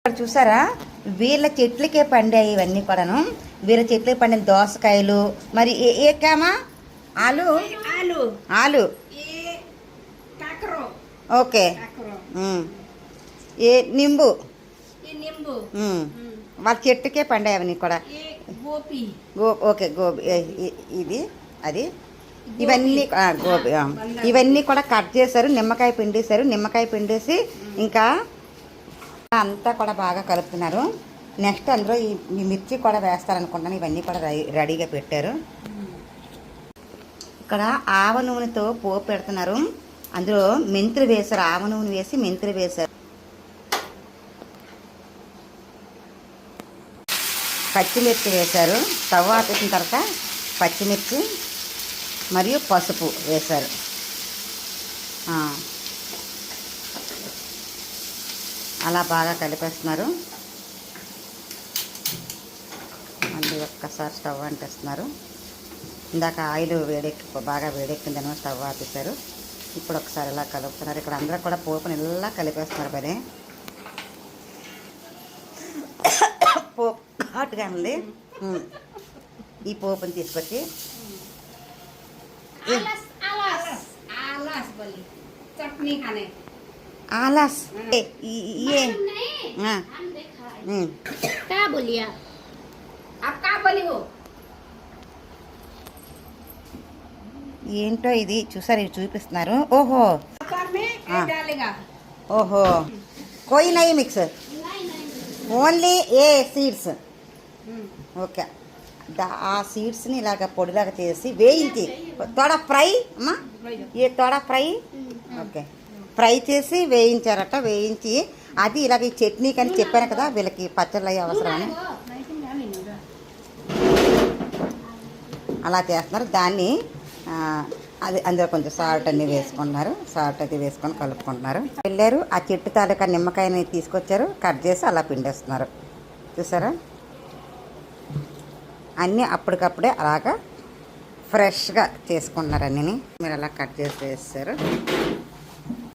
ఇక్కడ చూసారా, వీళ్ళ చెట్లకే పండాయి ఇవన్నీ కూడాను. వీళ్ళ చెట్లకి పండిన దోసకాయలు. మరి ఏ కామా ఆలు ఆలు ఆలు ఓకే. ఏ నింబు వాళ్ళ చెట్టుకే పండాయి అవన్నీ కూడా. ఓకే గోబీ ఇది అది ఇవన్నీ గోబీ ఇవన్నీ కూడా కట్ చేశారు. నిమ్మకాయ పిండేశారు. నిమ్మకాయ పిండేసి ఇంకా అంతా కూడా బాగా కలుపుతున్నారు. నెక్స్ట్ అందులో ఈ మిర్చి కూడా వేస్తారనుకుంటాను. ఇవన్నీ కూడా రెడీగా పెట్టారు. ఇక్కడ ఆవ నూనెతో పోపు పెడుతున్నారు. అందులో మెంతులు వేశారు. ఆవ నూనె వేసి మెంతులు వేశారు. పచ్చిమిర్చి వేశారు. స్టవ్ ఆపేసిన తర్వాత పచ్చిమిర్చి మరియు పసుపు వేశారు. అలా బాగా కలిపేస్తున్నారు. మళ్ళీ ఒక్కసారి స్టవ్ అంటేస్తున్నారు. ఇందాక ఆయిల్ బాగా వేడెక్కిందని స్టవ్ ఆపేశారు. ఇప్పుడు ఒకసారి ఇలా కలుపుతున్నారు. ఇక్కడ అందరూ కూడా పోపుని ఇలా కలిపేస్తున్నారు. పదే పోపు హాట్గా ఉంది. ఈ పోపుని తీసుకొచ్చి आलस ये क्या बोलिए आप क्या बोली हो ఏంటో ఇది చూసారు, ఇది చూపిస్తున్నారు. ఓహో ఓహో కోయి నై మిక్స్ ఓన్లీ ఏ సీడ్స్. ఓకే, ఆ సీడ్స్ని ఇలాగ పొడిలాగా చేసి వేయించి తోడ ఫ్రై అమ్మా ఏ తోడ ఫ్రై ఓకే ఫ్రై చేసి వేయించారట. వేయించి అది ఇలాగ ఈ చట్నీ కానీ చెప్పాను కదా, వీళ్ళకి పచ్చళ్ళు అయ్యే అవసరమని అలా చేస్తున్నారు. దాన్ని అది అందులో కొంచెం సాల్ట్ అన్నీ వేసుకుంటున్నారు. సాల్ట్ అది వేసుకొని కలుపుకుంటున్నారు. వెళ్ళారు, ఆ చెట్టు తాలూకా నిమ్మకాయని తీసుకొచ్చారు, కట్ చేసి అలా పిండేస్తున్నారు. చూసారా, అన్నీ అప్పటికప్పుడే అలాగా ఫ్రెష్గా చేసుకుంటున్నారు. అన్నీ మీరు అలా కట్ చేసి వేస్తారు.